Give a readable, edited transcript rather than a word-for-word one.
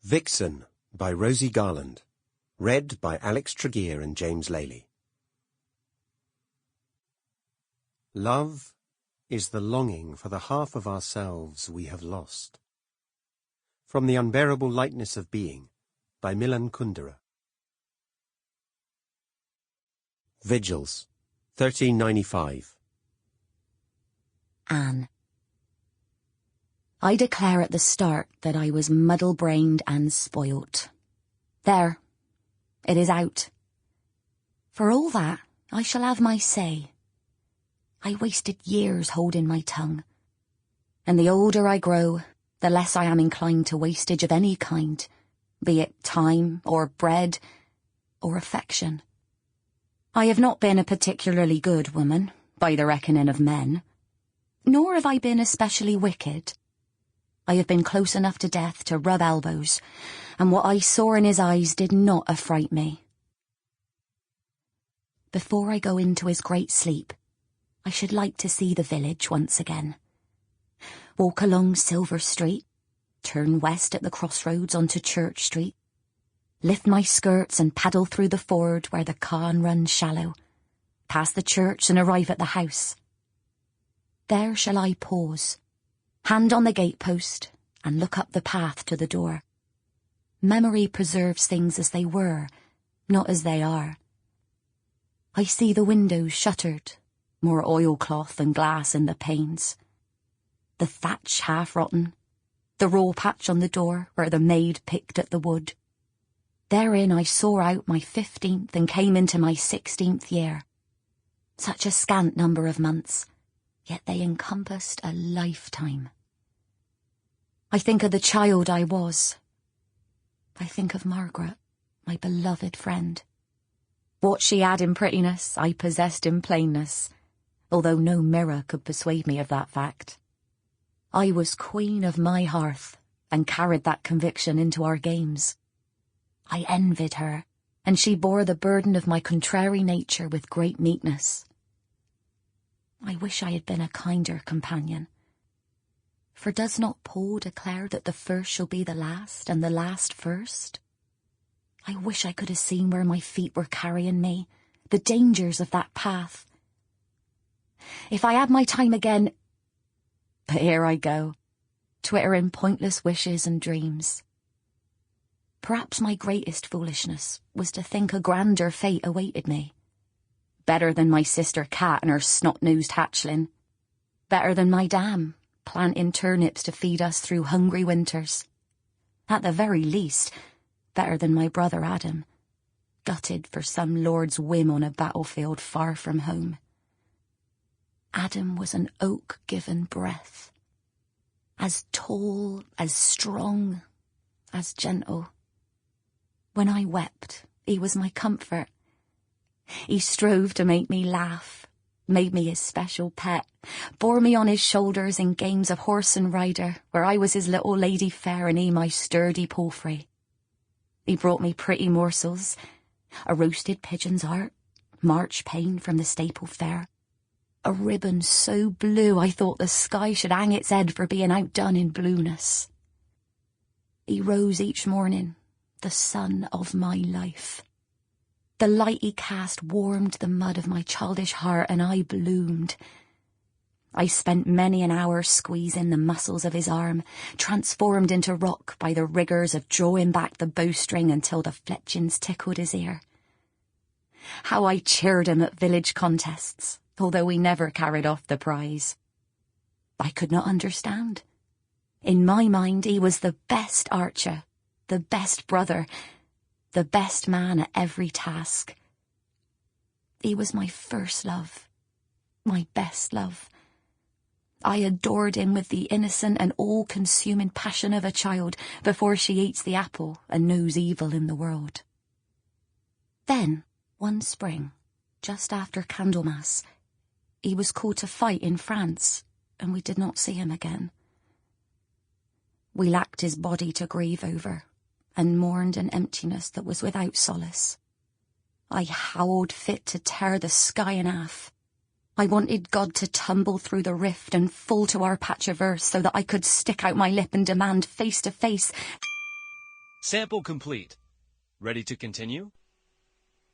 Vixen by Rosie Garland. Read by Alex Tregear and James Lailey. Love is the longing for the half of ourselves we have lost. From The Unbearable Lightness of Being by Milan Kundera. Vigils, 1395. Anne. I declare at the start that I was muddle-brained and spoilt. There, it is out. For all that, I shall have my say. I wasted years holding my tongue. And the older I grow, the less I am inclined to wastage of any kind, be it time or bread or affection. I have not been a particularly good woman, by the reckoning of men, nor have I been especially wicked. I have been close enough to death to rub elbows, and what I saw in his eyes did not affright me. Before I go into his great sleep, I should like to see the village once again. Walk along Silver Street, turn west at the crossroads onto Church Street, lift my skirts and paddle through the ford where the Carn runs shallow, pass the church and arrive at the house. There shall I pause, hand on the gatepost, and look up the path to the door. Memory preserves things as they were, not as they are. I see the windows shuttered, more oilcloth than glass in the panes. The thatch half-rotten, the raw patch on the door where the maid picked at the wood. Therein I saw out my 15th and came into my 16th year. Such a scant number of months, yet they encompassed a lifetime. I think of the child I was. I think of Margaret, my beloved friend. What she had in prettiness, I possessed in plainness, although no mirror could persuade me of that fact. I was queen of my hearth, and carried that conviction into our games. I envied her, and she bore the burden of my contrary nature with great meekness. I wish I had been a kinder companion. For does not Paul declare that the first shall be the last, and the last first? I wish I could have seen where my feet were carrying me, the dangers of that path. If I had my time again... But here I go, twittering pointless wishes and dreams. Perhaps my greatest foolishness was to think a grander fate awaited me. Better than my sister Cat and her snot-nosed hatchling. Better than my dam, planting turnips to feed us through hungry winters. At the very least, better than my brother Adam, gutted for some lord's whim on a battlefield far from home. Adam was an oak given breath, as tall, as strong, as gentle. When I wept, he was my comfort. He strove to make me laugh, made me his special pet, bore me on his shoulders in games of horse and rider, where I was his little lady fair and he my sturdy palfrey. He brought me pretty morsels, a roasted pigeon's heart, March pane from the staple fare, a ribbon so blue I thought the sky should hang its head for being outdone in blueness. He rose each morning, the sun of my life. The light he cast warmed the mud of my childish heart, and I bloomed. I spent many an hour squeezing the muscles of his arm, transformed into rock by the rigours of drawing back the bowstring until the fletchings tickled his ear. How I cheered him at village contests, although we never carried off the prize. I could not understand. In my mind he was the best archer, the best brother, the best man at every task. He was my first love, my best love. I adored him with the innocent and all-consuming passion of a child before she eats the apple and knows evil in the world. Then, one spring, just after Candlemas, he was called to fight in France, and we did not see him again. We lacked his body to grieve over, and mourned an emptiness that was without solace. I howled fit to tear the sky in half. I wanted God to tumble through the rift and fall to our patch of earth so that I could stick out my lip and demand face to face, Sample complete. Ready to continue?